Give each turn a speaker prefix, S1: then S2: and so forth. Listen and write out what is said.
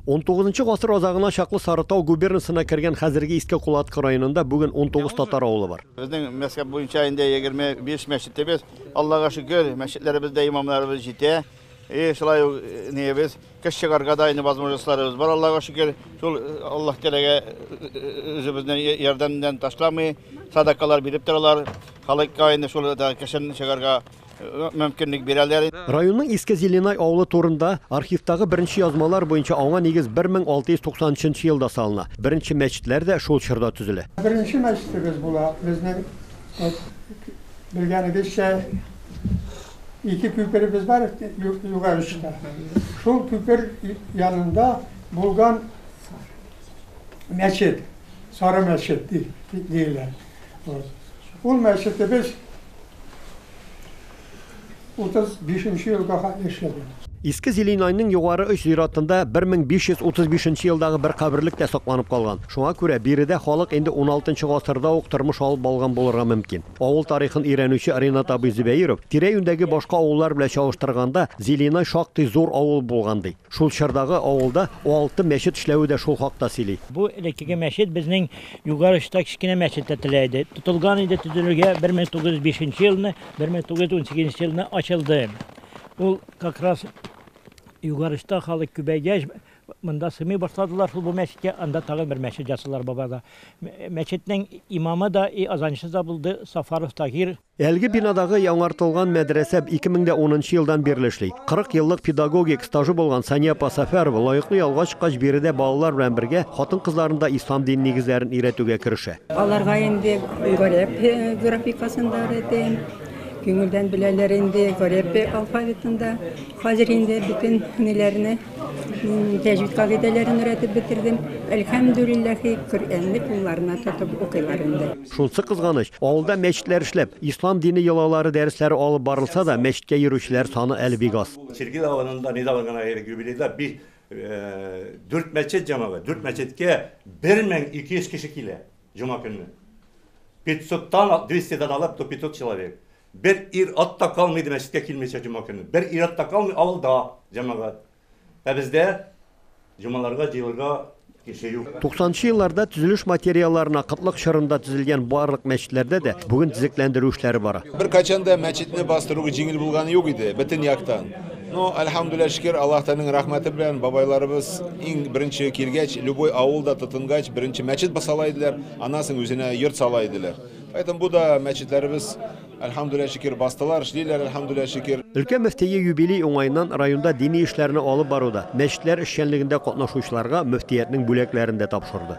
S1: 19 ғасыр азағына шақлы Сарытау губернасына кірген хәзірге Иске Кулатка районында бүгін 19 татар ауылы бар.
S2: Біздің мәскәп бойынша инде 25 мәчеттебез. Аллаға шүкір, мәчетлерімізде имамларыбыз жете. Шылай небіз, кіш шығарға дайыны возможностьларыбыз бар. Аллаға шүкір, шул Аллах телеге өзіміздің ярдамдан ташламай, садақалар беріп тұралар. Халыққа айны шул кішін шығарға мөмкинлек бирәләр.
S1: Районның Иске Зеленай авылы турында архивтагы беренче язмалар буенча аңа нигез 1693 елда салына. Беренче мәчетләр дә шул чорда төзелә.
S3: Беренче мәчетебез була. Безнең белгәнегезчә ике күперебез бар югарышта. Шул күпер янында булган мәчет, Сары мәчет диеләр. Ул мәчетебез 35 елга эшләде.
S1: Иске Зеленайның югары оч зиратында 1535 елдагы бер каберлек тә сакланып калган. Шуңа күрә биредә халык инде 16 гасырда ук тормыш алып алган булырга мөмкин. Авыл тарихын өйрәнүче Ринат Абый Зөбәеров тирә-юньдәге башка авыллар белән чагыштырганда Зеленай шактый зур авыл булган ди. Шул чордагы авылда 6 мәчет эшләве дә шул хакта сөйли.
S4: Бу элеккеге мәчет безнең югарышта кичкенә мәчет теләде. Тотылган иде төзелергә 1905 елны, 1918 елны ачылды. Ул как раз югарышта халык күбәйгәч, монда сымый башладылар шул бу мәчеткә, анда тагын бер мәчет ясалар бабада. Мәчетнең имамы да азанчы да булды, Сафаров Тагир.
S1: Әлге бинадагы яңартылган мәдрәсә 2010 елдан бирле эшли. 40 еллык педагогик стажы булган Сания Пасафарова лаеклы ялга чыккач биредә балалар белән бергә хатын-кызларында ислам дин нигезләрен өйрәтүгә керешә.
S5: Аларга инде гореф графикасында өйрәтәм. Күңелдән беләләр инде гореф алфавитында. Хәзер инде бүтән ниләрне тәҗвид кагыйдәләрен өйрәтеп бетердем. Әлхәмдүлиллаһи, Коръәнне кулларына тотып укыйлар инде.
S1: Шунсы кызганыч, авылда мәчетләр эшләп, ислам дине йолалары дәресләре алып барылса да, мәчеткә йөрүчеләр саны әле бик аз.
S6: Сергей авылында нидалгана юбилейда 4 мәчет җамагы, 4 мәчеткә 1200 кеше килә җума көнне. 500-тан 200-дан алып до 500 человек. Bir ир-атта калмайды мәчеткә килмәйчә җума көнне. Bir ир-атта калмый авылда җәмәгать. Ә бездә җумаларга җыелырга кеше юк.
S1: 90 елларда төзелеш материалларына кытлык чорында төзелгән барлык мәчетләрдә дә бүген төзекләндерү эшләре бара.
S7: Бер качанда мәчетне бастыруга җиңел булганы юк иде, бөтен яктан. Но әлхәмдүлилләһ шөкер, Аллаһның рәхмәте белән бабайларыбыз иң беренче килгәч, любой авылда тотынгач, беренче мәчет басала иделәр, анасын үзенә йорт сала иделәр. Поэтому бу да мәчетләребез әлхәмдүлилләһ шөкер бастылар, эшлиләр, әлхәмдүлилләһ шөкер.
S1: Өлкә мөфтие юбилей уңайыннан районда дини эшләрне алып баруда мәчетләр эшчәнлегендә катнашучыларга мөфтиятның бүләкләрен дә тапшырды.